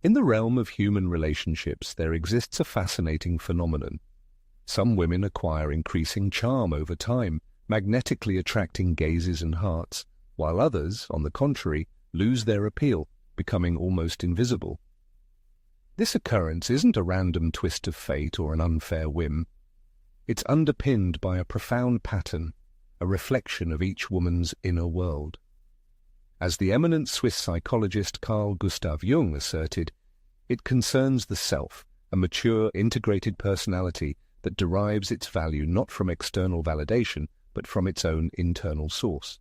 In the realm of human relationships, there exists a fascinating phenomenon. Some women acquire increasing charm over time, magnetically attracting gazes and hearts, while others, on the contrary, lose their appeal, becoming almost invisible. This occurrence isn't a random twist of fate or an unfair whim. It's underpinned by a profound pattern, a reflection of each woman's inner world. As the eminent Swiss psychologist Carl Jung asserted, it concerns the self, a mature, integrated personality that derives its value not from external validation, but from its own internal source.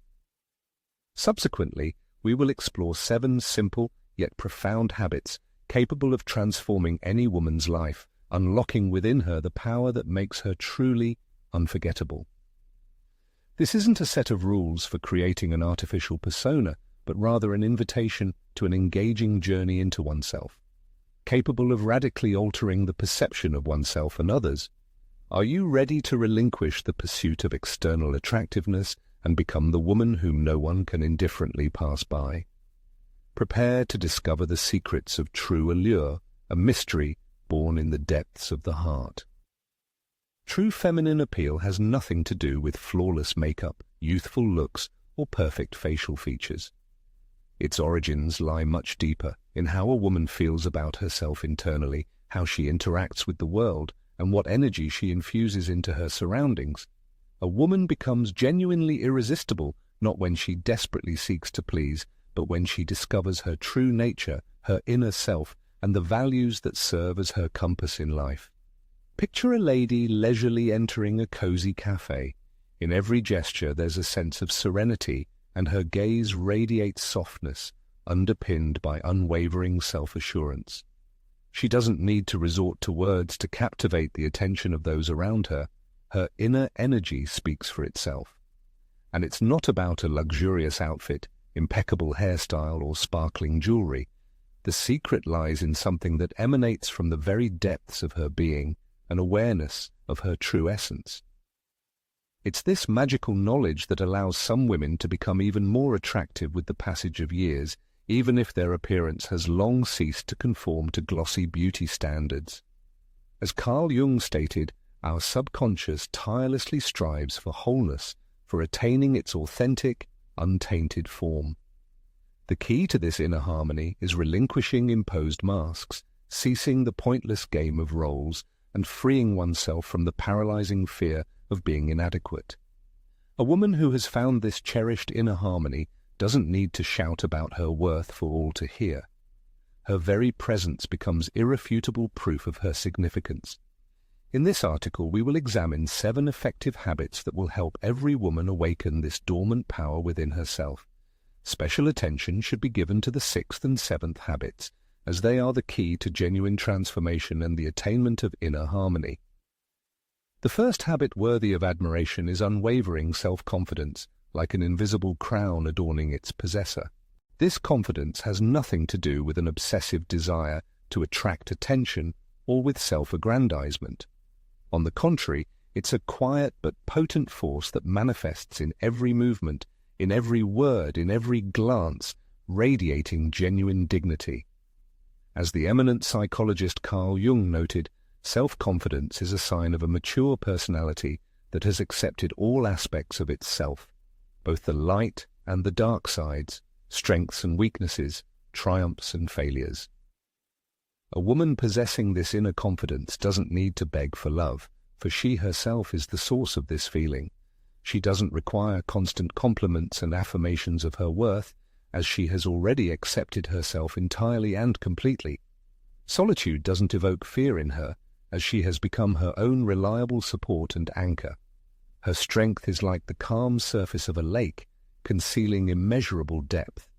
Subsequently, we will explore 7 simple yet profound habits capable of transforming any woman's life, unlocking within her the power that makes her truly unforgettable. This isn't a set of rules for creating an artificial persona, but rather an invitation to an engaging journey into oneself, capable of radically altering the perception of oneself and others. Are you ready to relinquish the pursuit of external attractiveness and become the woman whom no one can indifferently pass by? Prepare to discover the secrets of true allure, a mystery born in the depths of the heart. True feminine appeal has nothing to do with flawless makeup, youthful looks, or perfect facial features. Its origins lie much deeper in how a woman feels about herself internally, how she interacts with the world, and what energy she infuses into her surroundings. A woman becomes genuinely irresistible not when she desperately seeks to please, but when she discovers her true nature, her inner self, and the values that serve as her compass in life. Picture a lady leisurely entering a cozy cafe. In every gesture there's a sense of serenity, and her gaze radiates softness, underpinned by unwavering self-assurance. She doesn't need to resort to words to captivate the attention of those around her. Her inner energy speaks for itself. And it's not about a luxurious outfit, impeccable hairstyle, or sparkling jewelry. The secret lies in something that emanates from the very depths of her being, an awareness of her true essence. It's this magical knowledge that allows some women to become even more attractive with the passage of years, even if their appearance has long ceased to conform to glossy beauty standards. As Carl Jung stated, our subconscious tirelessly strives for wholeness, for attaining its authentic, untainted form. The key to this inner harmony is relinquishing imposed masks, ceasing the pointless game of roles, and freeing oneself from the paralyzing fear of being inadequate. A woman who has found this cherished inner harmony doesn't need to shout about her worth for all to hear. Her very presence becomes irrefutable proof of her significance. In this article, we will examine 7 effective habits that will help every woman awaken this dormant power within herself. Special attention should be given to the 6th and 7th habits, as they are the key to genuine transformation and the attainment of inner harmony. The first habit worthy of admiration is unwavering self-confidence, like an invisible crown adorning its possessor. This confidence has nothing to do with an obsessive desire to attract attention or with self-aggrandizement. On the contrary, it's a quiet but potent force that manifests in every movement, in every word, in every glance, radiating genuine dignity. As the eminent psychologist Carl Jung noted, self-confidence is a sign of a mature personality that has accepted all aspects of itself, both the light and the dark sides, strengths and weaknesses, triumphs and failures. A woman possessing this inner confidence doesn't need to beg for love, for she herself is the source of this feeling. She doesn't require constant compliments and affirmations of her worth, as she has already accepted herself entirely and completely. Solitude doesn't evoke fear in her, as she has become her own reliable support and anchor. Her strength is like the calm surface of a lake, concealing immeasurable depth.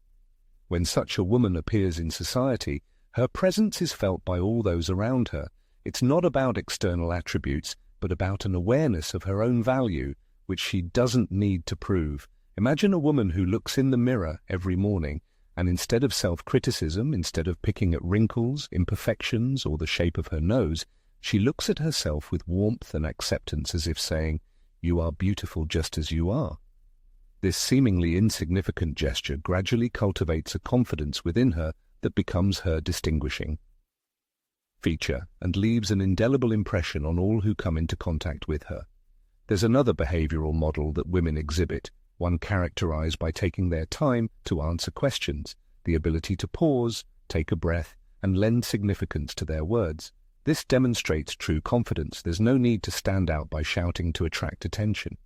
When such a woman appears in society, her presence is felt by all those around her. It's not about external attributes, but about an awareness of her own value, which she doesn't need to prove. Imagine a woman who looks in the mirror every morning, and instead of self-criticism, instead of picking at wrinkles, imperfections, or the shape of her nose, she looks at herself with warmth and acceptance, as if saying, "You are beautiful just as you are." This seemingly insignificant gesture gradually cultivates a confidence within her that becomes her distinguishing feature and leaves an indelible impression on all who come into contact with her. There's another behavioral model that women exhibit, one characterized by taking their time to answer questions, the ability to pause, take a breath, and lend significance to their words. This demonstrates true confidence. There's no need to stand out by shouting to attract attention.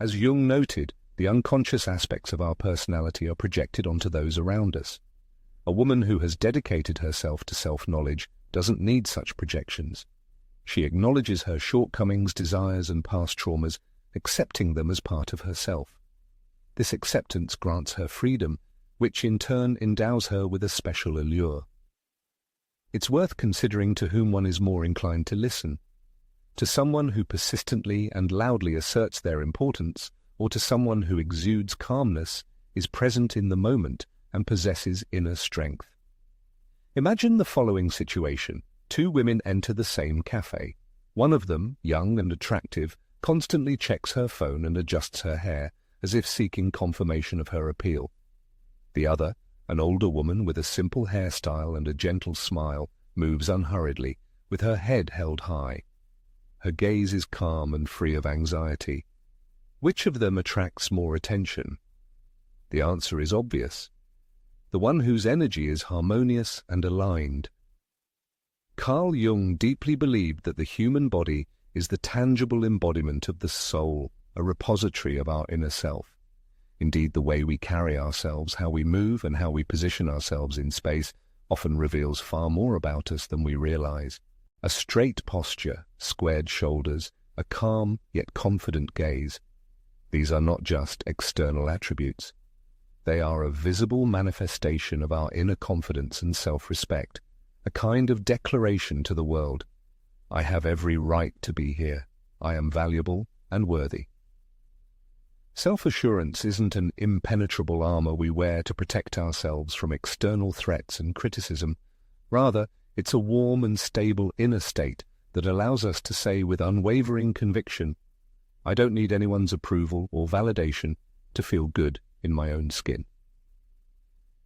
As Jung noted, the unconscious aspects of our personality are projected onto those around us. A woman who has dedicated herself to self-knowledge doesn't need such projections. She acknowledges her shortcomings, desires, and past traumas, accepting them as part of herself. This acceptance grants her freedom, which in turn endows her with a special allure. It's worth considering to whom one is more inclined to listen. To someone who persistently and loudly asserts their importance, or to someone who exudes calmness, is present in the moment, and possesses inner strength. Imagine the following situation. Two women enter the same cafe. One of them, young and attractive, constantly checks her phone and adjusts her hair, as if seeking confirmation of her appeal. The other, an older woman with a simple hairstyle and a gentle smile, moves unhurriedly, with her head held high. Her gaze is calm and free of anxiety. Which of them attracts more attention? The answer is obvious. The one whose energy is harmonious and aligned. Carl Jung deeply believed that the human body is the tangible embodiment of the soul, a repository of our inner self. Indeed, the way we carry ourselves, how we move, and how we position ourselves in space often reveals far more about us than we realize. A straight posture, squared shoulders, a calm yet confident gaze. These are not just external attributes. They are a visible manifestation of our inner confidence and self-respect, a kind of declaration to the world. I have every right to be here. I am valuable and worthy. Self-assurance isn't an impenetrable armor we wear to protect ourselves from external threats and criticism. Rather, it's a warm and stable inner state that allows us to say with unwavering conviction, I don't need anyone's approval or validation to feel good in my own skin.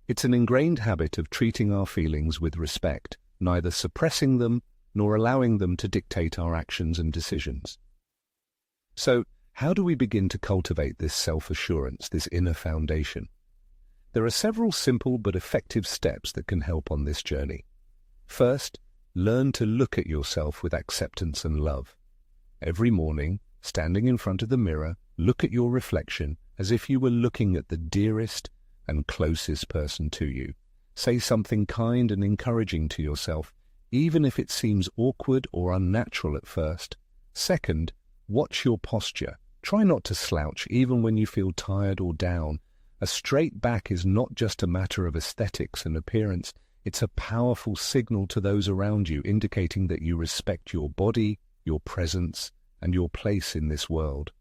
It's an ingrained habit of treating our feelings with respect, neither suppressing them nor allowing them to dictate our actions and decisions. So, how do we begin to cultivate this self-assurance, this inner foundation? There are several simple but effective steps that can help on this journey. First, learn to look at yourself with acceptance and love. Every morning, standing in front of the mirror, look at your reflection as if you were looking at the dearest and closest person to you. Say something kind and encouraging to yourself, even if it seems awkward or unnatural at first. Second, watch your posture. Try not to slouch even when you feel tired or down. A straight back is not just a matter of aesthetics and appearance. It's a powerful signal to those around you, indicating that you respect your body, your presence, and your place in this world.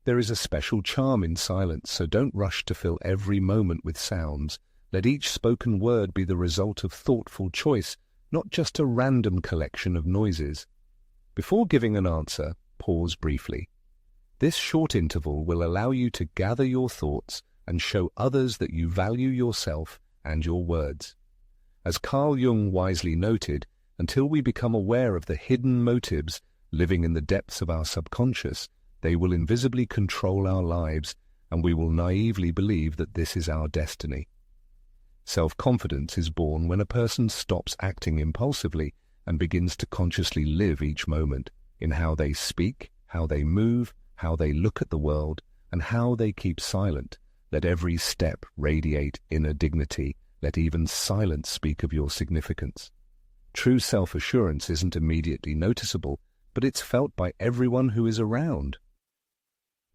There is a special charm in silence, so don't rush to fill every moment with sounds. Let each spoken word be the result of thoughtful choice, not just a random collection of noises. Before giving an answer, pause briefly. This short interval will allow you to gather your thoughts and show others that you value yourself and your words. As Carl Jung wisely noted, until we become aware of the hidden motives living in the depths of our subconscious, they will invisibly control our lives, and we will naively believe that this is our destiny. Self-confidence is born when a person stops acting impulsively and begins to consciously live each moment in how they speak, how they move, how they look at the world, and how they keep silent. Let every step radiate inner dignity. Let even silence speak of your significance. True self-assurance isn't immediately noticeable, but it's felt by everyone who is around.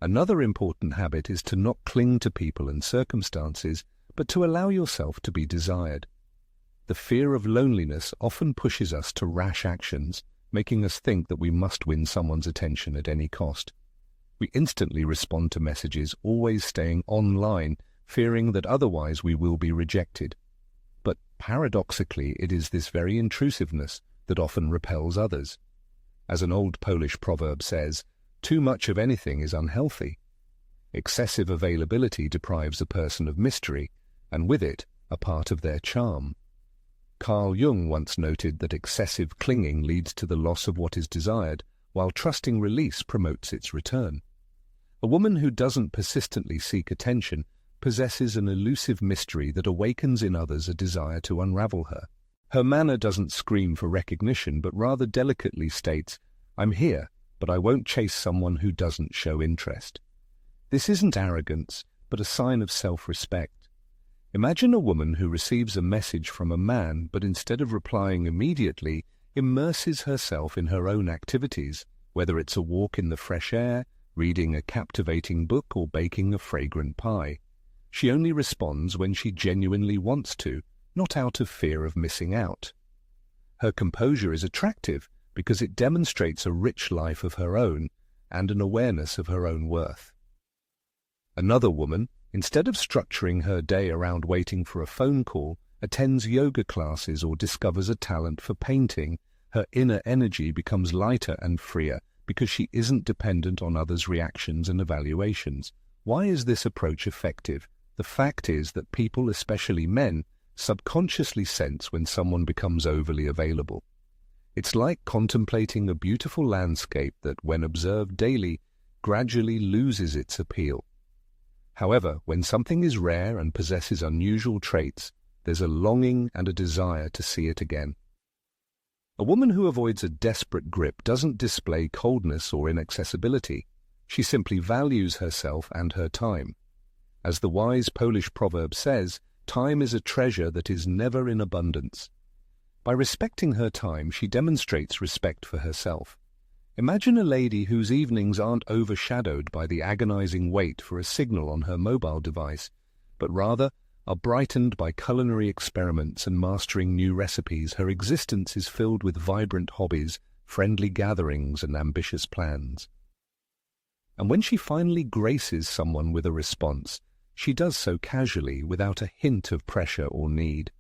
Another important habit is to not cling to people and circumstances, but to allow yourself to be desired. The fear of loneliness often pushes us to rash actions, making us think that we must win someone's attention at any cost. We instantly respond to messages, always staying online, fearing that otherwise we will be rejected. But paradoxically, it is this very intrusiveness that often repels others. As an old Polish proverb says, too much of anything is unhealthy. Excessive availability deprives a person of mystery, and with it, a part of their charm. Carl Jung once noted that excessive clinging leads to the loss of what is desired, while trusting release promotes its return. A woman who doesn't persistently seek attention possesses an elusive mystery that awakens in others a desire to unravel her. Her manner doesn't scream for recognition, but rather delicately states, "I'm here, but I won't chase someone who doesn't show interest." This isn't arrogance, but a sign of self-respect. Imagine a woman who receives a message from a man, but instead of replying immediately, immerses herself in her own activities, whether it's a walk in the fresh air, reading a captivating book, or baking a fragrant pie. She only responds when she genuinely wants to, not out of fear of missing out. Her composure is attractive because it demonstrates a rich life of her own and an awareness of her own worth. Another woman, instead of structuring her day around waiting for a phone call, attends yoga classes or discovers a talent for painting. Her inner energy becomes lighter and freer because she isn't dependent on others' reactions and evaluations. Why is this approach effective? The fact is that people, especially men, subconsciously sense when someone becomes overly available. It's like contemplating a beautiful landscape that, when observed daily, gradually loses its appeal. However, when something is rare and possesses unusual traits, there's a longing and a desire to see it again. A woman who avoids a desperate grip doesn't display coldness or inaccessibility. She simply values herself and her time. As the wise Polish proverb says, time is a treasure that is never in abundance. By respecting her time, she demonstrates respect for herself. Imagine a lady whose evenings aren't overshadowed by the agonizing wait for a signal on her mobile device, but rather are brightened by culinary experiments and mastering new recipes. Her existence is filled with vibrant hobbies, friendly gatherings, and ambitious plans. And when she finally graces someone with a response, she does so casually, without a hint of pressure or need.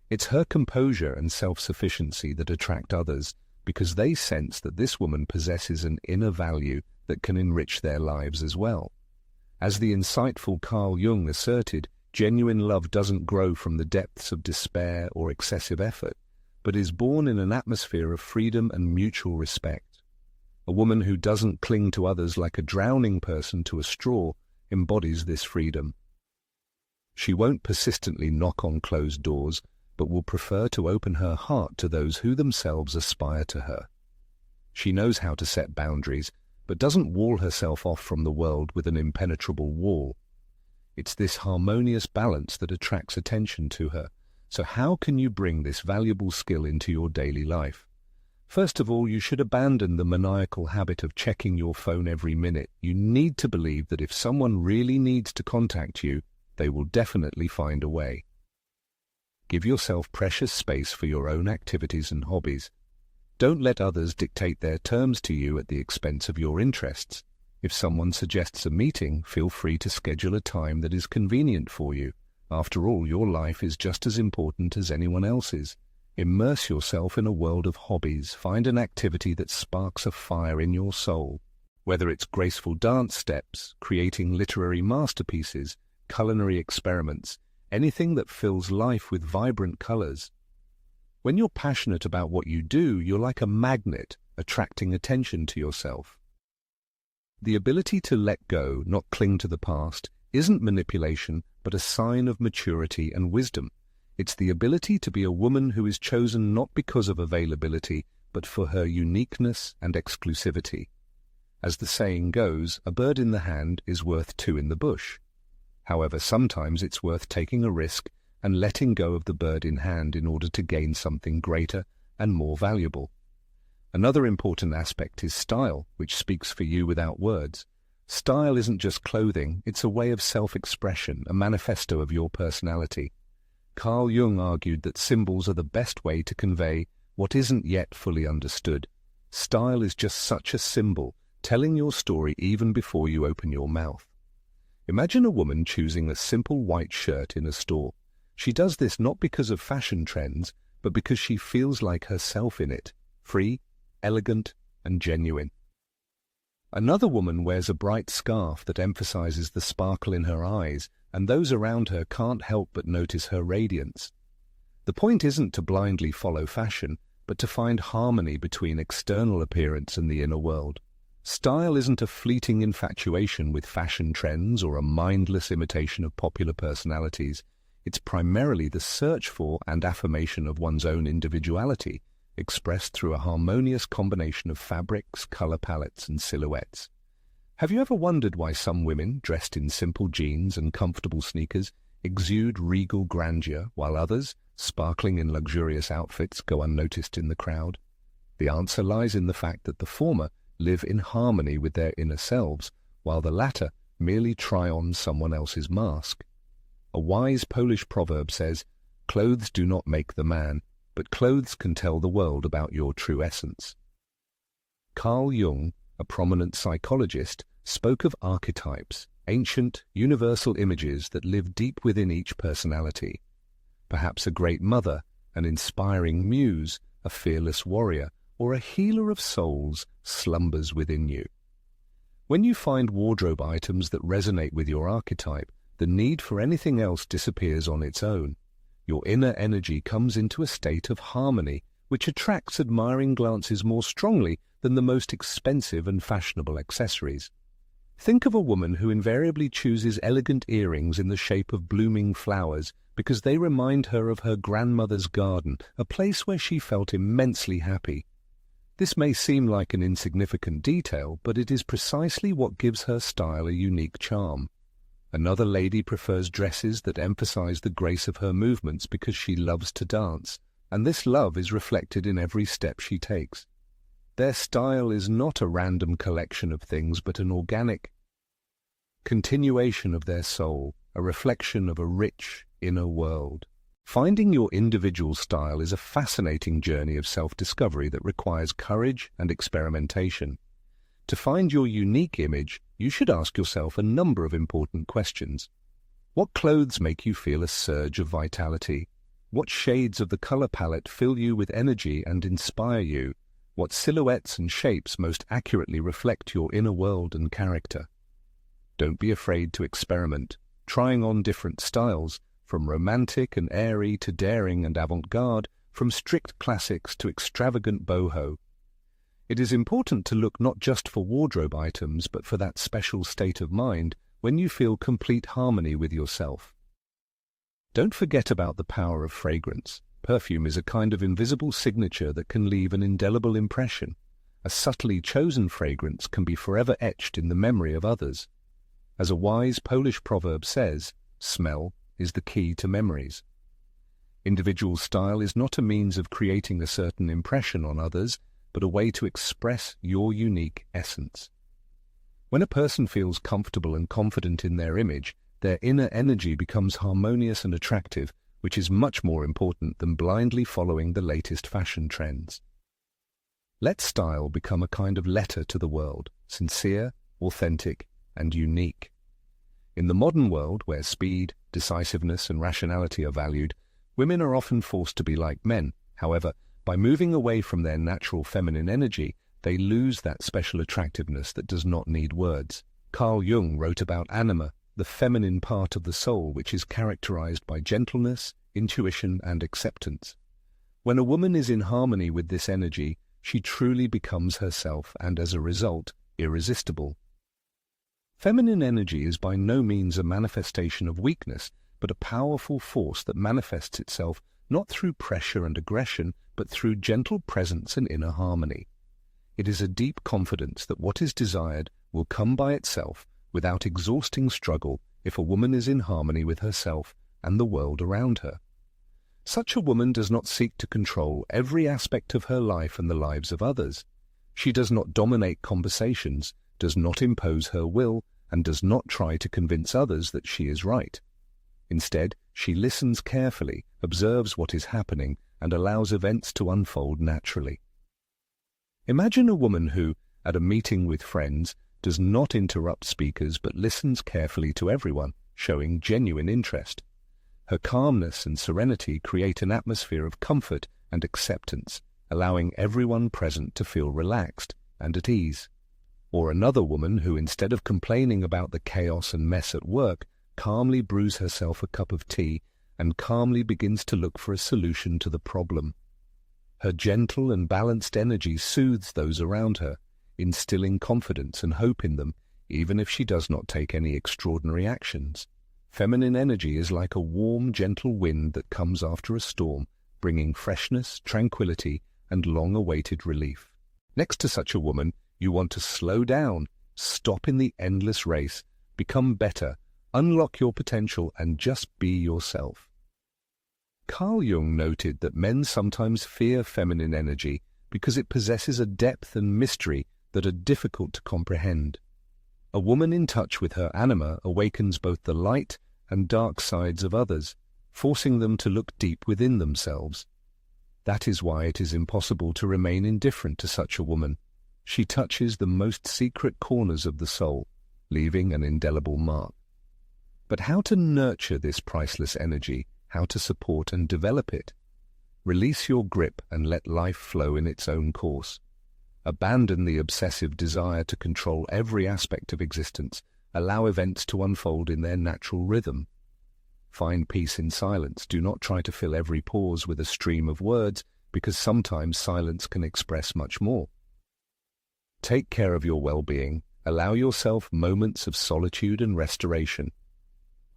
It's her composure and self-sufficiency that attract others, because they sense that this woman possesses an inner value that can enrich their lives as well. As the insightful Carl Jung asserted, genuine love doesn't grow from the depths of despair or excessive effort, but is born in an atmosphere of freedom and mutual respect. A woman who doesn't cling to others like a drowning person to a straw embodies this freedom. She won't persistently knock on closed doors, but will prefer to open her heart to those who themselves aspire to her. She knows how to set boundaries, but doesn't wall herself off from the world with an impenetrable wall. It's this harmonious balance that attracts attention to her. So how can you bring this valuable skill into your daily life? First of all, you should abandon the maniacal habit of checking your phone every minute. You need to believe that if someone really needs to contact you, they will definitely find a way. Give yourself precious space for your own activities and hobbies. Don't let others dictate their terms to you at the expense of your interests. If someone suggests a meeting, feel free to schedule a time that is convenient for you. After all, your life is just as important as anyone else's. Immerse yourself in a world of hobbies. Find an activity that sparks a fire in your soul. Whether it's graceful dance steps, creating literary masterpieces, culinary experiments, anything that fills life with vibrant colors. When you're passionate about what you do, you're like a magnet, attracting attention to yourself. The ability to let go, not cling to the past, isn't manipulation, but a sign of maturity and wisdom. It's the ability to be a woman who is chosen not because of availability, but for her uniqueness and exclusivity. As the saying goes, a bird in the hand is worth two in the bush. However, sometimes it's worth taking a risk and letting go of the bird in hand in order to gain something greater and more valuable. Another important aspect is style, which speaks for you without words. Style isn't just clothing, it's a way of self-expression, a manifesto of your personality. Carl Jung argued that symbols are the best way to convey what isn't yet fully understood. Style is just such a symbol, telling your story even before you open your mouth. Imagine a woman choosing a simple white shirt in a store. She does this not because of fashion trends, but because she feels like herself in it, free, elegant, and genuine. Another woman wears a bright scarf that emphasizes the sparkle in her eyes, and those around her can't help but notice her radiance. The point isn't to blindly follow fashion, but to find harmony between external appearance and the inner world. Style isn't a fleeting infatuation with fashion trends or a mindless imitation of popular personalities. It's primarily the search for and affirmation of one's own individuality, expressed through a harmonious combination of fabrics, color palettes, and silhouettes. Have you ever wondered why some women, dressed in simple jeans and comfortable sneakers, exude regal grandeur, while others, sparkling in luxurious outfits, go unnoticed in the crowd? The answer lies in the fact that the former live in harmony with their inner selves, while the latter merely try on someone else's mask. A wise Polish proverb says, "Clothes do not make the man, but clothes can tell the world about your true essence." Carl Jung, a prominent psychologist, spoke of archetypes, ancient, universal images that live deep within each personality. Perhaps a great mother, an inspiring muse, a fearless warrior, or a healer of souls slumbers within you. When you find wardrobe items that resonate with your archetype, the need for anything else disappears on its own. Your inner energy comes into a state of harmony, which attracts admiring glances more strongly than the most expensive and fashionable accessories. Think of a woman who invariably chooses elegant earrings in the shape of blooming flowers because they remind her of her grandmother's garden, a place where she felt immensely happy. This may seem like an insignificant detail, but it is precisely what gives her style a unique charm. Another lady prefers dresses that emphasize the grace of her movements because she loves to dance, and this love is reflected in every step she takes. Their style is not a random collection of things, but an organic continuation of their soul, a reflection of a rich inner world. Finding your individual style is a fascinating journey of self-discovery that requires courage and experimentation. To find your unique image, you should ask yourself a number of important questions. What clothes make you feel a surge of vitality? What shades of the color palette fill you with energy and inspire you? What silhouettes and shapes most accurately reflect your inner world and character? Don't be afraid to experiment, trying on different styles, from romantic and airy to daring and avant-garde, from strict classics to extravagant boho. It is important to look not just for wardrobe items, but for that special state of mind when you feel complete harmony with yourself. Don't forget about the power of fragrance. Perfume is a kind of invisible signature that can leave an indelible impression. A subtly chosen fragrance can be forever etched in the memory of others. As a wise Polish proverb says, smell is the key to memories. Individual style is not a means of creating a certain impression on others, but a way to express your unique essence. When a person feels comfortable and confident in their image, their inner energy becomes harmonious and attractive, which is much more important than blindly following the latest fashion trends. Let style become a kind of letter to the world, sincere, authentic, and unique. In the modern world, where speed, decisiveness, and rationality are valued, women are often forced to be like men. However, by moving away from their natural feminine energy, they lose that special attractiveness that does not need words. Carl Jung wrote about anima, the feminine part of the soul, which is characterized by gentleness, intuition, and acceptance. When a woman is in harmony with this energy, she truly becomes herself and, as a result, irresistible. Feminine energy is by no means a manifestation of weakness, but a powerful force that manifests itself not through pressure and aggression, but through gentle presence and inner harmony. It is a deep confidence that what is desired will come by itself without exhausting struggle if a woman is in harmony with herself and the world around her. Such a woman does not seek to control every aspect of her life and the lives of others. She does not dominate conversations, does not impose her will, and does not try to convince others that she is right. Instead, she listens carefully, observes what is happening, and allows events to unfold naturally. Imagine a woman who, at a meeting with friends, does not interrupt speakers but listens carefully to everyone, showing genuine interest. Her calmness and serenity create an atmosphere of comfort and acceptance, allowing everyone present to feel relaxed and at ease. Or another woman who, instead of complaining about the chaos and mess at work, calmly brews herself a cup of tea and calmly begins to look for a solution to the problem. Her gentle and balanced energy soothes those around her, instilling confidence and hope in them, even if she does not take any extraordinary actions. Feminine energy is like a warm, gentle wind that comes after a storm, bringing freshness, tranquility, and long-awaited relief. Next to such a woman, you want to slow down, stop in the endless race, become better, unlock your potential, and just be yourself. Carl Jung noted that men sometimes fear feminine energy because it possesses a depth and mystery that are difficult to comprehend. A woman in touch with her anima awakens both the light and dark sides of others, forcing them to look deep within themselves. That is why it is impossible to remain indifferent to such a woman. She touches the most secret corners of the soul, leaving an indelible mark. But how to nurture this priceless energy, how to support and develop it? Release your grip and let life flow in its own course. Abandon the obsessive desire to control every aspect of existence. Allow events to unfold in their natural rhythm. Find peace in silence. Do not try to fill every pause with a stream of words, because sometimes silence can express much more. Take care of your well-being. Allow yourself moments of solitude and restoration.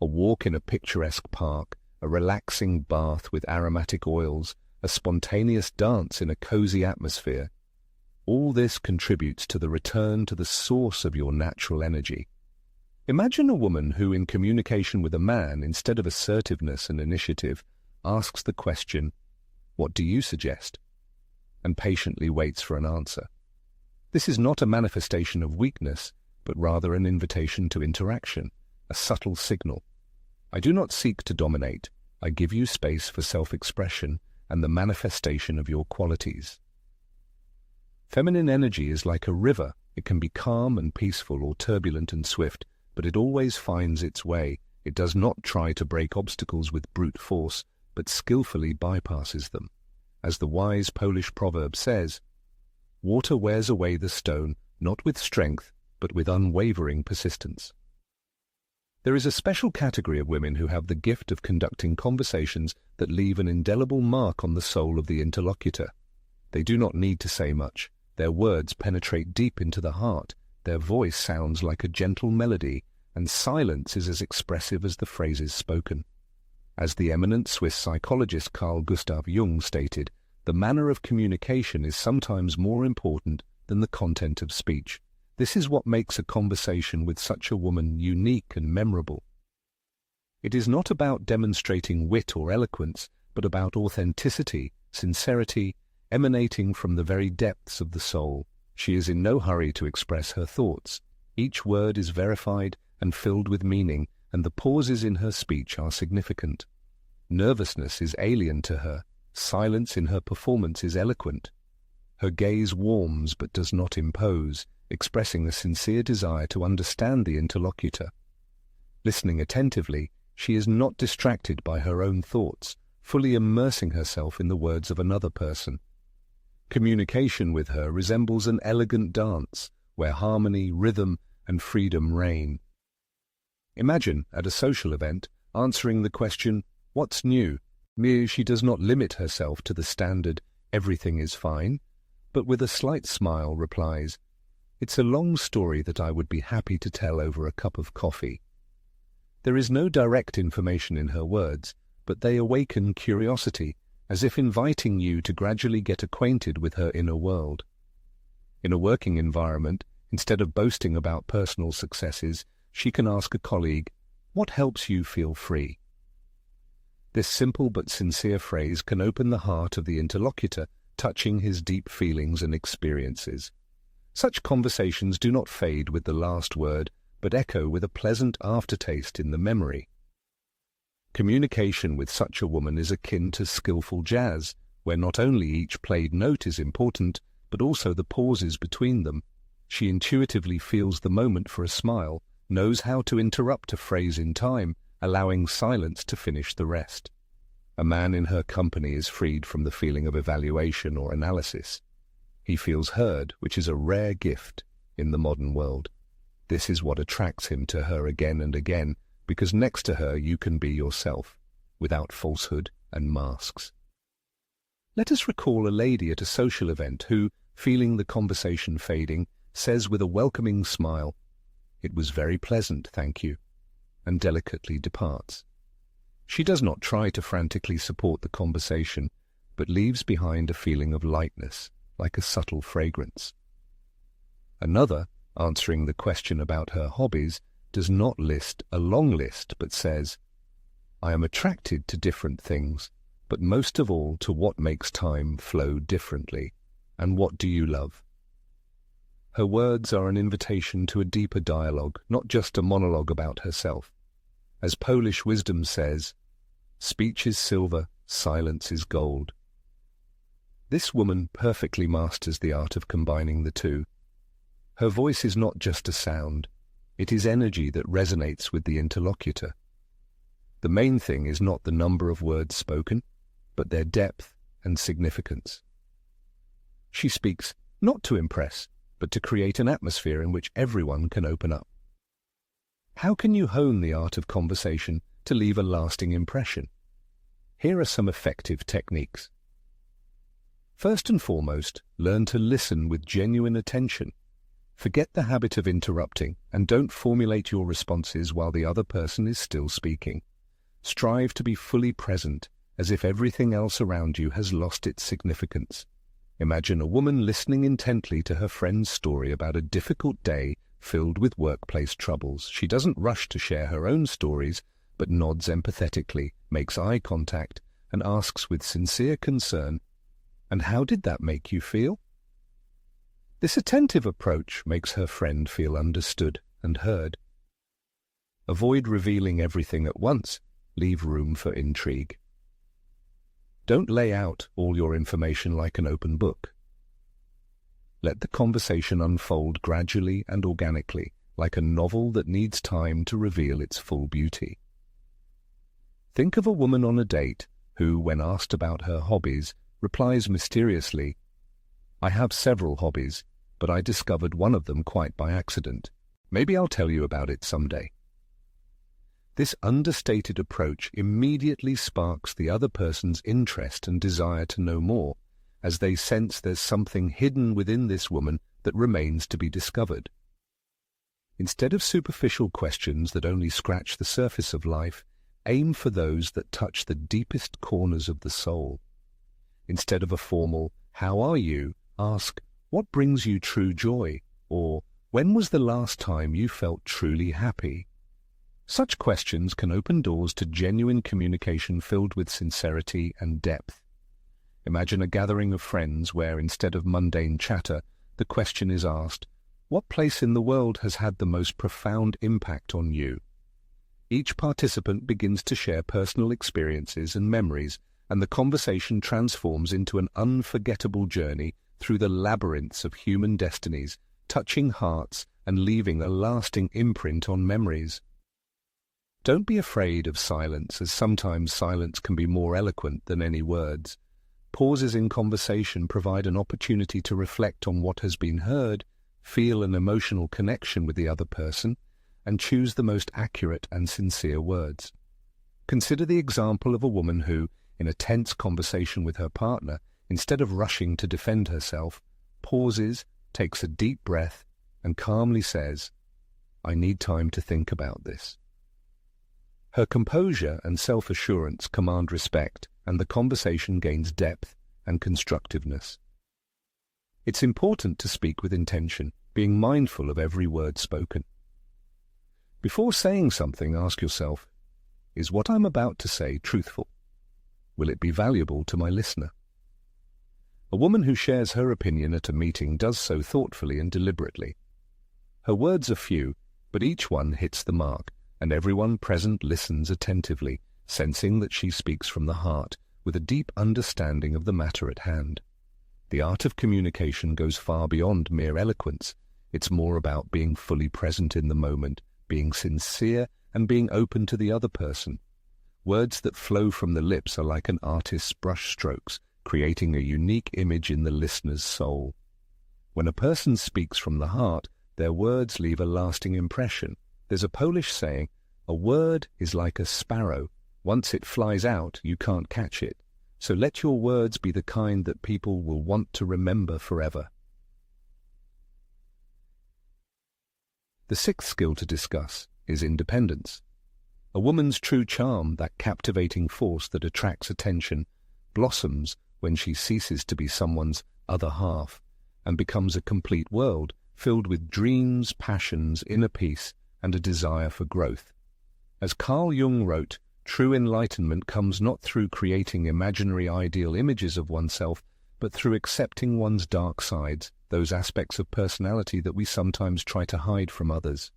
A walk in a picturesque park, a relaxing bath with aromatic oils, a spontaneous dance in a cozy atmosphere. All this contributes to the return to the source of your natural energy. Imagine a woman who, in communication with a man, instead of assertiveness and initiative, asks the question, "What do you suggest?" and patiently waits for an answer. This is not a manifestation of weakness, but rather an invitation to interaction, a subtle signal. I do not seek to dominate. I give you space for self-expression and the manifestation of your qualities. Feminine energy is like a river. It can be calm and peaceful or turbulent and swift, but it always finds its way. It does not try to break obstacles with brute force, but skillfully bypasses them. As the wise Polish proverb says, "Water wears away the stone, not with strength, but with unwavering persistence." There is a special category of women who have the gift of conducting conversations that leave an indelible mark on the soul of the interlocutor. They do not need to say much. Their words penetrate deep into the heart. Their voice sounds like a gentle melody, and silence is as expressive as the phrases spoken. As the eminent Swiss psychologist Carl Jung stated, the manner of communication is sometimes more important than the content of speech. This is what makes a conversation with such a woman unique and memorable. It is not about demonstrating wit or eloquence, but about authenticity, sincerity, emanating from the very depths of the soul. She is in no hurry to express her thoughts. Each word is verified and filled with meaning, and the pauses in her speech are significant. Nervousness is alien to her. Silence in her performance is eloquent. Her gaze warms but does not impose, expressing a sincere desire to understand the interlocutor. Listening attentively, she is not distracted by her own thoughts, fully immersing herself in the words of another person. Communication with her resembles an elegant dance, where harmony, rhythm, and freedom reign. Imagine, at a social event, answering the question, "What's new?" She does not limit herself to the standard, "Everything is fine," but with a slight smile replies, "It's a long story that I would be happy to tell over a cup of coffee." There is no direct information in her words, but they awaken curiosity, as if inviting you to gradually get acquainted with her inner world. In a working environment, instead of boasting about personal successes, she can ask a colleague, "What helps you feel free?" This simple but sincere phrase can open the heart of the interlocutor, touching his deep feelings and experiences. Such conversations do not fade with the last word, but echo with a pleasant aftertaste in the memory. Communication with such a woman is akin to skillful jazz, where not only each played note is important, but also the pauses between them. She intuitively feels the moment for a smile, knows how to interrupt a phrase in time, allowing silence to finish the rest. A man in her company is freed from the feeling of evaluation or analysis. He feels heard, which is a rare gift in the modern world. This is what attracts him to her again and again, because next to her you can be yourself, without falsehood and masks. Let us recall a lady at a social event who, feeling the conversation fading, says with a welcoming smile, "It was very pleasant, thank you," and delicately departs. She does not try to frantically support the conversation, but leaves behind a feeling of lightness, like a subtle fragrance. Another, answering the question about her hobbies, does not list a long list, but says, "I am attracted to different things, but most of all to what makes time flow differently. And what do you love?" Her words are an invitation to a deeper dialogue, not just a monologue about herself. As Polish wisdom says, "Speech is silver, silence is gold." This woman perfectly masters the art of combining the two. Her voice is not just a sound, it is energy that resonates with the interlocutor. The main thing is not the number of words spoken, but their depth and significance. She speaks not to impress, but to create an atmosphere in which everyone can open up. How can you hone the art of conversation to leave a lasting impression? Here are some effective techniques. First and foremost, learn to listen with genuine attention. Forget the habit of interrupting and don't formulate your responses while the other person is still speaking. Strive to be fully present, as if everything else around you has lost its significance. Imagine a woman listening intently to her friend's story about a difficult day filled with workplace troubles. She doesn't rush to share her own stories, but nods empathetically, makes eye contact, and asks with sincere concern, "And how did that make you feel?" This attentive approach makes her friend feel understood and heard. Avoid revealing everything at once. Leave room for intrigue. Don't lay out all your information like an open book. Let the conversation unfold gradually and organically, like a novel that needs time to reveal its full beauty. Think of a woman on a date who, when asked about her hobbies, replies mysteriously, "I have several hobbies, but I discovered one of them quite by accident. Maybe I'll tell you about it someday." This understated approach immediately sparks the other person's interest and desire to know more, as they sense there's something hidden within this woman that remains to be discovered. Instead of superficial questions that only scratch the surface of life, aim for those that touch the deepest corners of the soul. Instead of a formal, "How are you?" ask, "What brings you true joy?" or "When was the last time you felt truly happy?" Such questions can open doors to genuine communication filled with sincerity and depth. Imagine a gathering of friends where, instead of mundane chatter, the question is asked, "What place in the world has had the most profound impact on you?" Each participant begins to share personal experiences and memories, and the conversation transforms into an unforgettable journey through the labyrinths of human destinies, touching hearts and leaving a lasting imprint on memories. Don't be afraid of silence, as sometimes silence can be more eloquent than any words. Pauses in conversation provide an opportunity to reflect on what has been heard, feel an emotional connection with the other person, and choose the most accurate and sincere words. Consider the example of a woman who, in a tense conversation with her partner, instead of rushing to defend herself, pauses, takes a deep breath, and calmly says, "I need time to think about this." Her composure and self-assurance command respect, and the conversation gains depth and constructiveness. It's important to speak with intention, being mindful of every word spoken. Before saying something, ask yourself, is what I'm about to say truthful? Will it be valuable to my listener? A woman who shares her opinion at a meeting does so thoughtfully and deliberately. Her words are few, but each one hits the mark, and everyone present listens attentively, sensing that she speaks from the heart, with a deep understanding of the matter at hand. The art of communication goes far beyond mere eloquence. It's more about being fully present in the moment, being sincere, and being open to the other person. Words that flow from the lips are like an artist's brushstrokes, creating a unique image in the listener's soul. When a person speaks from the heart, their words leave a lasting impression. There's a Polish saying, A word is like a sparrow. Once it flies out, you can't catch it. So let your words be the kind that people will want to remember forever. The sixth skill to discuss is independence. A woman's true charm, that captivating force that attracts attention, blossoms when she ceases to be someone's other half and becomes a complete world filled with dreams, passions, inner peace, and a desire for growth. As Carl Jung wrote, true enlightenment comes not through creating imaginary ideal images of oneself, but through accepting one's dark sides, those aspects of personality that we sometimes try to hide from others.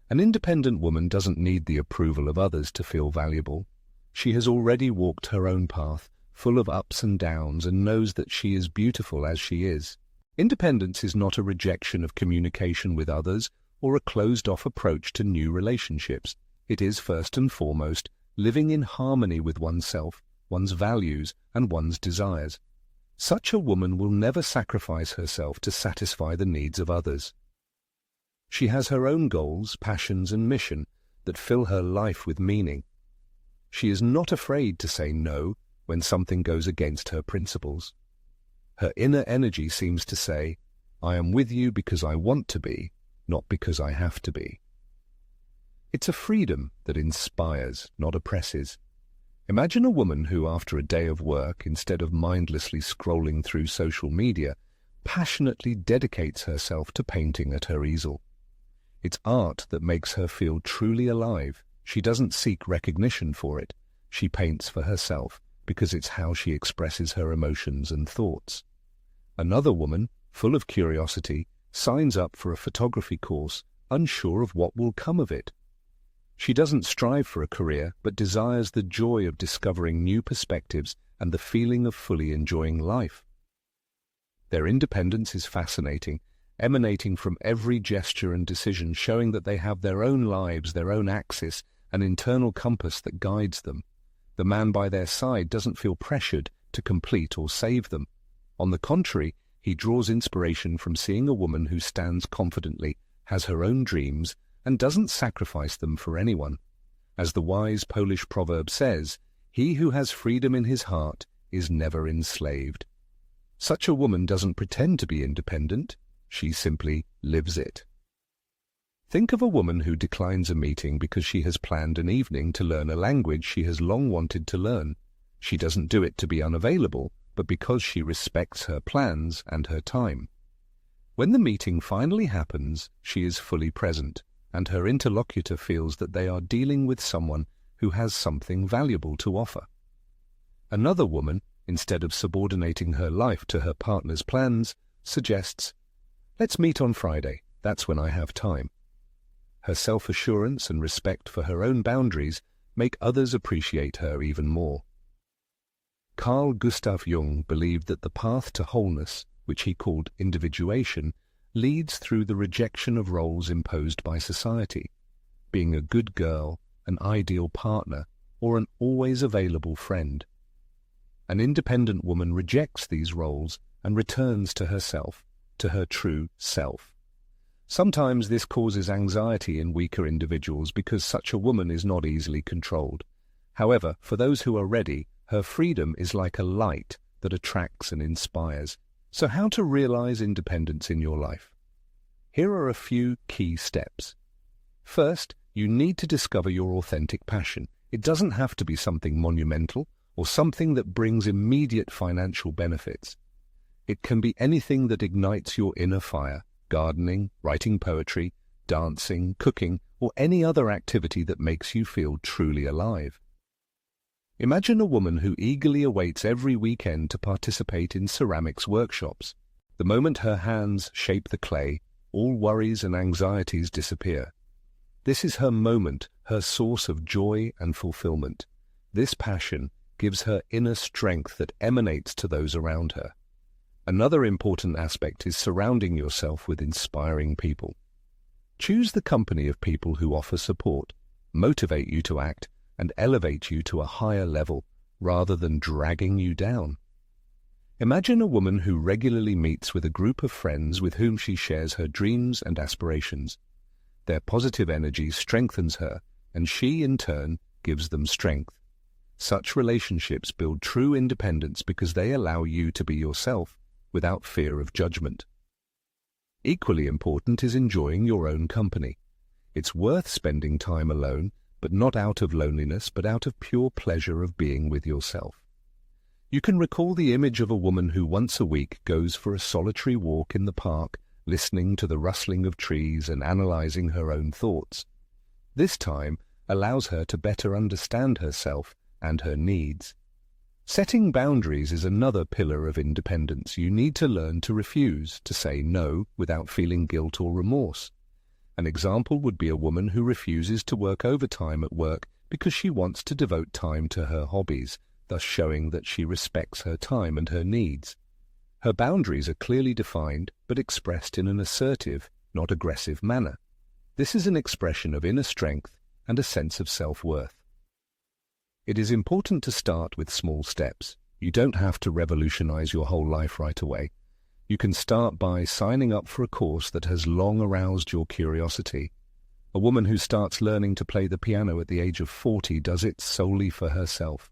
An independent woman doesn't need the approval of others to feel valuable. She has already walked her own path, full of ups and downs, and knows that she is beautiful as she is. Independence is not a rejection of communication with others or a closed-off approach to new relationships. It is, first and foremost, living in harmony with oneself, one's values, and one's desires. Such a woman will never sacrifice herself to satisfy the needs of others. She has her own goals, passions, and mission that fill her life with meaning. She is not afraid to say no when something goes against her principles. Her inner energy seems to say, I am with you because I want to be, not because I have to be. It's a freedom that inspires, not oppresses. Imagine a woman who, after a day of work, instead of mindlessly scrolling through social media, passionately dedicates herself to painting at her easel. It's art that makes her feel truly alive. She doesn't seek recognition for it. She paints for herself because it's how she expresses her emotions and thoughts. Another woman, full of curiosity, signs up for a photography course, unsure of what will come of it. She doesn't strive for a career, but desires the joy of discovering new perspectives and the feeling of fully enjoying life. Their independence is fascinating, emanating from every gesture and decision, showing that they have their own lives, their own axis, an internal compass that guides them. The man by their side doesn't feel pressured to complete or save them. On the contrary, he draws inspiration from seeing a woman who stands confidently, has her own dreams, and doesn't sacrifice them for anyone. As the wise Polish proverb says, he who has freedom in his heart is never enslaved. Such a woman doesn't pretend to be independent, she simply lives it. Think of a woman who declines a meeting because she has planned an evening to learn a language she has long wanted to learn. She doesn't do it to be unavailable, but because she respects her plans and her time. When the meeting finally happens, she is fully present, and her interlocutor feels that they are dealing with someone who has something valuable to offer. Another woman, instead of subordinating her life to her partner's plans, suggests, "Let's meet on Friday, that's when I have time." Her self-assurance and respect for her own boundaries make others appreciate her even more. Carl Gustav Jung believed that the path to wholeness, which he called individuation, leads through the rejection of roles imposed by society, being a good girl, an ideal partner, or an always available friend. An independent woman rejects these roles and returns to herself, to her true self. Sometimes this causes anxiety in weaker individuals because such a woman is not easily controlled. However, for those who are ready, her freedom is like a light that attracts and inspires. So how to realize independence in your life? Here are a few key steps. First, you need to discover your authentic passion. It doesn't have to be something monumental or something that brings immediate financial benefits. It can be anything that ignites your inner fire: gardening, writing poetry, dancing, cooking, or any other activity that makes you feel truly alive. Imagine a woman who eagerly awaits every weekend to participate in ceramics workshops. The moment her hands shape the clay, all worries and anxieties disappear. This is her moment, her source of joy and fulfillment. This passion gives her inner strength that emanates to those around her. Another important aspect is surrounding yourself with inspiring people. Choose the company of people who offer support, motivate you to act, and elevate you to a higher level, rather than dragging you down. Imagine a woman who regularly meets with a group of friends with whom she shares her dreams and aspirations. Their positive energy strengthens her, and she, in turn, gives them strength. Such relationships build true independence because they allow you to be yourself without fear of judgment. Equally important is enjoying your own company. It's worth spending time alone, but not out of loneliness, but out of pure pleasure of being with yourself. You can recall the image of a woman who once a week goes for a solitary walk in the park, listening to the rustling of trees and analyzing her own thoughts. This time allows her to better understand herself and her needs. Setting boundaries is another pillar of independence. You need to learn to refuse, to say no without feeling guilt or remorse. An example would be a woman who refuses to work overtime at work because she wants to devote time to her hobbies, thus showing that she respects her time and her needs. Her boundaries are clearly defined, but expressed in an assertive, not aggressive manner. This is an expression of inner strength and a sense of self-worth. It is important to start with small steps. You don't have to revolutionize your whole life right away. You can start by signing up for a course that has long aroused your curiosity. A woman who starts learning to play the piano at the age of 40 does it solely for herself.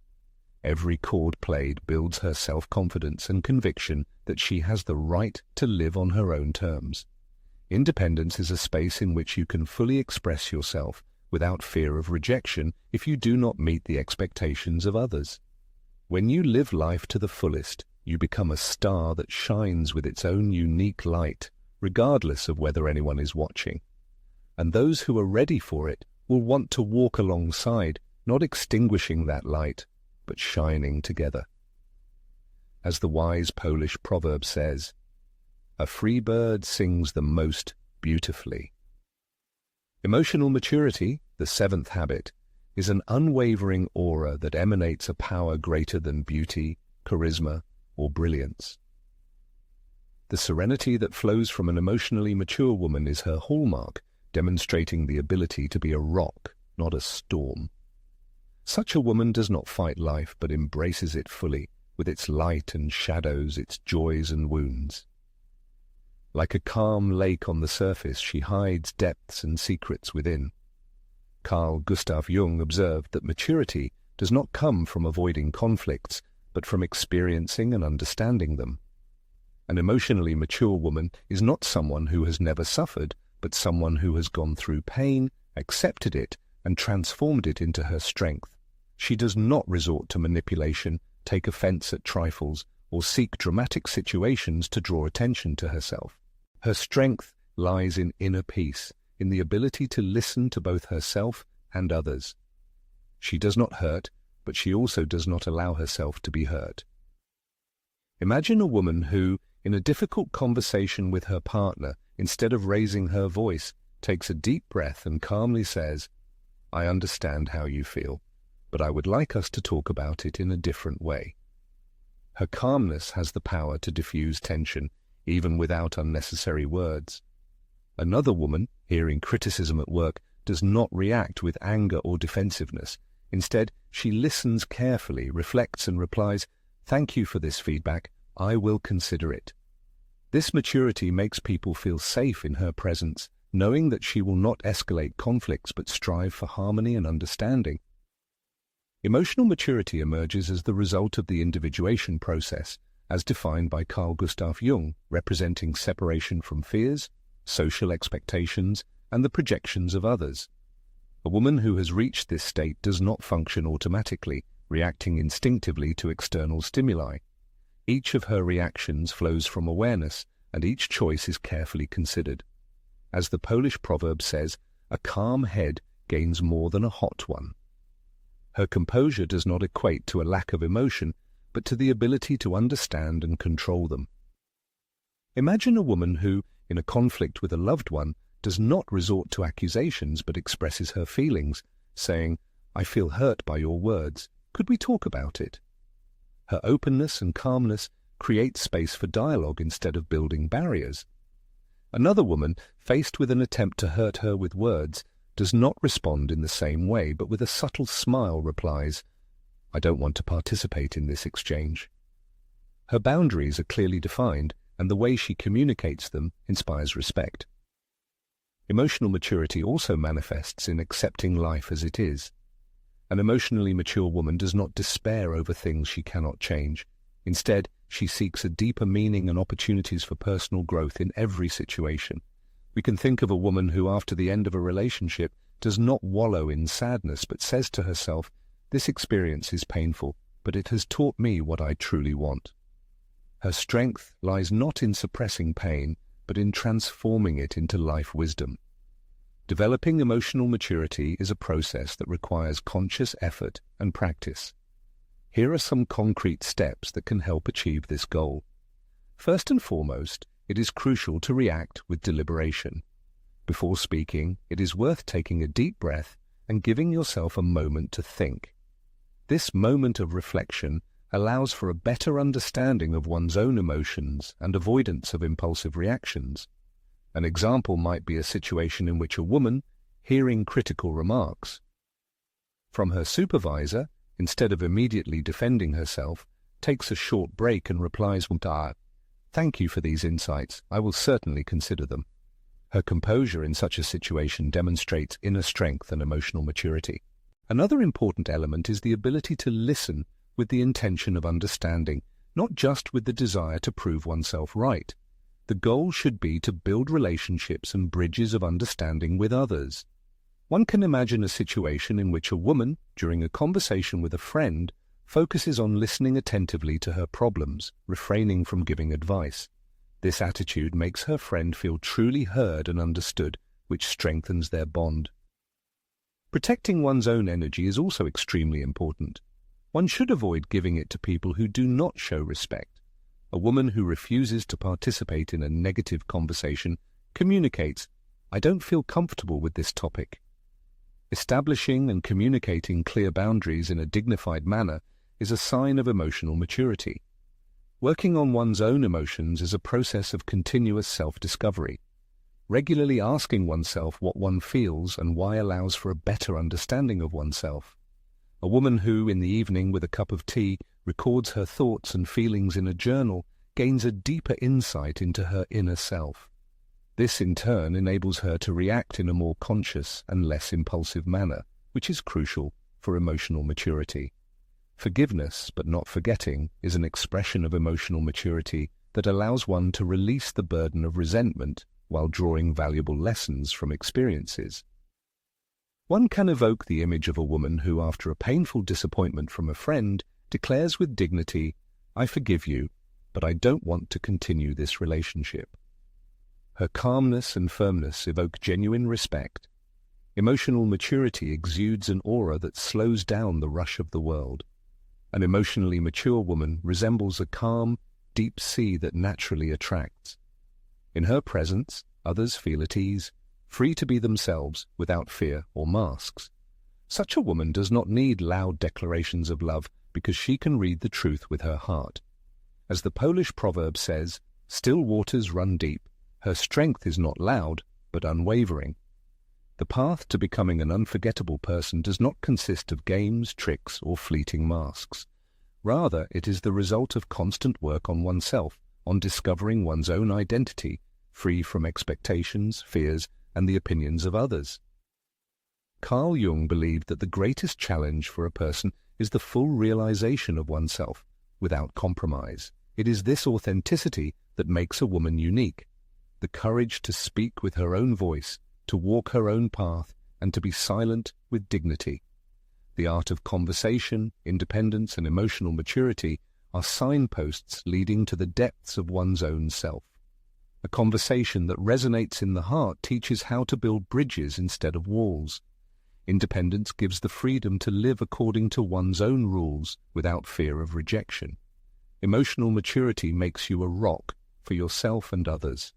Every chord played builds her self-confidence and conviction that she has the right to live on her own terms. Independence is a space in which you can fully express yourself without fear of rejection if you do not meet the expectations of others. When you live life to the fullest, you become a star that shines with its own unique light, regardless of whether anyone is watching. And those who are ready for it will want to walk alongside, not extinguishing that light, but shining together. As the wise Polish proverb says, "A free bird sings the most beautifully." Emotional maturity, the seventh habit, is an unwavering aura that emanates a power greater than beauty, charisma, or brilliance. The serenity that flows from an emotionally mature woman is her hallmark, demonstrating the ability to be a rock, not a storm. Such a woman does not fight life, but embraces it fully, with its light and shadows, its joys and wounds. Like a calm lake on the surface, she hides depths and secrets within. Carl Jung observed that maturity does not come from avoiding conflicts, but from experiencing and understanding them. An emotionally mature woman is not someone who has never suffered, but someone who has gone through pain, accepted it, and transformed it into her strength. She does not resort to manipulation, take offense at trifles, or seek dramatic situations to draw attention to herself. Her strength lies in inner peace, in the ability to listen to both herself and others. She does not hurt, but she also does not allow herself to be hurt. Imagine a woman who, in a difficult conversation with her partner, instead of raising her voice, takes a deep breath and calmly says, "I understand how you feel, but I would like us to talk about it in a different way." Her calmness has the power to diffuse tension, even without unnecessary words. Another woman, hearing criticism at work, does not react with anger or defensiveness. Instead, she listens carefully, reflects and replies, "Thank you for this feedback. I will consider it." This maturity makes people feel safe in her presence, knowing that she will not escalate conflicts but strive for harmony and understanding. Emotional maturity emerges as the result of the individuation process, as defined by Carl Jung, representing separation from fears, social expectations, and the projections of others. A woman who has reached this state does not function automatically, reacting instinctively to external stimuli. Each of her reactions flows from awareness, and each choice is carefully considered. As the Polish proverb says, "A calm head gains more than a hot one." Her composure does not equate to a lack of emotion, but to the ability to understand and control them. Imagine a woman who, in a conflict with a loved one, does not resort to accusations but expresses her feelings, saying, "I feel hurt by your words. Could we talk about it?" Her openness and calmness create space for dialogue instead of building barriers. Another woman, faced with an attempt to hurt her with words, does not respond in the same way, but with a subtle smile replies, "I don't want to participate in this exchange." Her boundaries are clearly defined, and the way she communicates them inspires respect. Emotional maturity also manifests in accepting life as it is. An emotionally mature woman does not despair over things she cannot change. Instead, she seeks a deeper meaning and opportunities for personal growth in every situation. We can think of a woman who, after the end of a relationship, does not wallow in sadness, but says to herself, "This experience is painful, but it has taught me what I truly want." Her strength lies not in suppressing pain, but in transforming it into life wisdom. Developing emotional maturity is a process that requires conscious effort and practice. Here are some concrete steps that can help achieve this goal. First and foremost, it is crucial to react with deliberation. Before speaking, it is worth taking a deep breath and giving yourself a moment to think. This moment of reflection allows for a better understanding of one's own emotions and avoidance of impulsive reactions. An example might be a situation in which a woman, hearing critical remarks from her supervisor, instead of immediately defending herself, takes a short break and replies, "Thank you for these insights. I will certainly consider them." Her composure in such a situation demonstrates inner strength and emotional maturity. Another important element is the ability to listen with the intention of understanding, not just with the desire to prove oneself right. The goal should be to build relationships and bridges of understanding with others. One can imagine a situation in which a woman, during a conversation with a friend, focuses on listening attentively to her problems, refraining from giving advice. This attitude makes her friend feel truly heard and understood, which strengthens their bond. Protecting one's own energy is also extremely important. One should avoid giving it to people who do not show respect. A woman who refuses to participate in a negative conversation communicates, "I don't feel comfortable with this topic." Establishing and communicating clear boundaries in a dignified manner is a sign of emotional maturity. Working on one's own emotions is a process of continuous self-discovery. Regularly asking oneself what one feels and why allows for a better understanding of oneself. A woman who, in the evening with a cup of tea, records her thoughts and feelings in a journal gains a deeper insight into her inner self. This, in turn, enables her to react in a more conscious and less impulsive manner, which is crucial for emotional maturity. Forgiveness, but not forgetting, is an expression of emotional maturity that allows one to release the burden of resentment while drawing valuable lessons from experiences. One can evoke the image of a woman who, after a painful disappointment from a friend, declares with dignity, "I forgive you, but I don't want to continue this relationship." Her calmness and firmness evoke genuine respect. Emotional maturity exudes an aura that slows down the rush of the world. An emotionally mature woman resembles a calm, deep sea that naturally attracts. In her presence, others feel at ease, free to be themselves without fear or masks. Such a woman does not need loud declarations of love because she can read the truth with her heart. As the Polish proverb says, "Still waters run deep." Her strength is not loud, but unwavering. The path to becoming an unforgettable person does not consist of games, tricks, or fleeting masks. Rather, it is the result of constant work on oneself, on discovering one's own identity, free from expectations, fears, and the opinions of others. Carl Jung believed that the greatest challenge for a person is the full realization of oneself, without compromise. It is this authenticity that makes a woman unique. The courage to speak with her own voice, to walk her own path, and to be silent with dignity. The art of conversation, independence, and emotional maturity are signposts leading to the depths of one's own self. A conversation that resonates in the heart teaches how to build bridges instead of walls. Independence gives the freedom to live according to one's own rules without fear of rejection. Emotional maturity makes you a rock for yourself and others.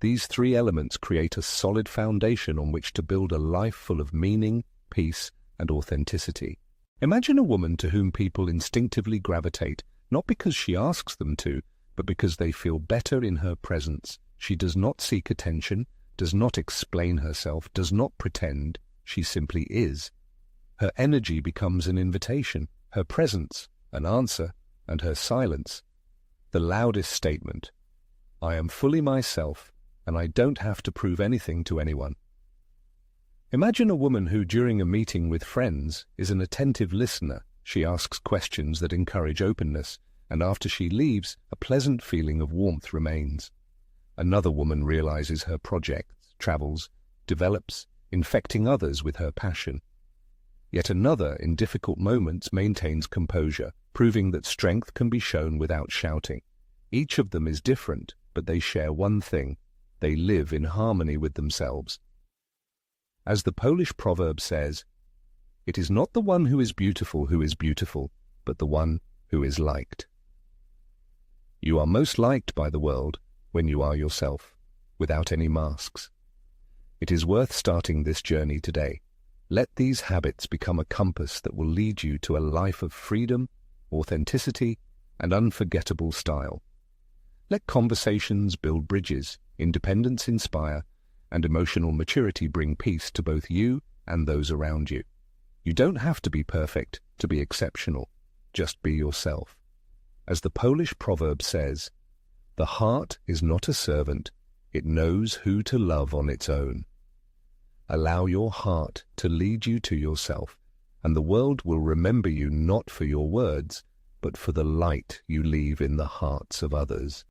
These three elements create a solid foundation on which to build a life full of meaning, peace, and authenticity. Imagine a woman to whom people instinctively gravitate, not because she asks them to, but because they feel better in her presence. She does not seek attention, does not explain herself, does not pretend. She simply is. Her energy becomes an invitation, her presence an answer, and her silence the loudest statement. I am fully myself, and I don't have to prove anything to anyone. Imagine a woman who, during a meeting with friends, is an attentive listener. She asks questions that encourage openness, and after she leaves, a pleasant feeling of warmth remains. Another woman realizes her projects, travels, develops, infecting others with her passion. Yet another, in difficult moments, maintains composure, proving that strength can be shown without shouting. Each of them is different, but they share one thing: they live in harmony with themselves. As the Polish proverb says, "It is not the one who is beautiful, but the one who is liked." You are most liked by the world when you are yourself, without any masks. It is worth starting this journey today. Let these habits become a compass that will lead you to a life of freedom, authenticity, and unforgettable style. Let conversations build bridges, independence inspire, and emotional maturity bring peace to both you and those around you. You don't have to be perfect to be exceptional. Just be yourself. As the Polish proverb says, "The heart is not a servant, it knows who to love on its own." Allow your heart to lead you to yourself, and the world will remember you not for your words, but for the light you leave in the hearts of others.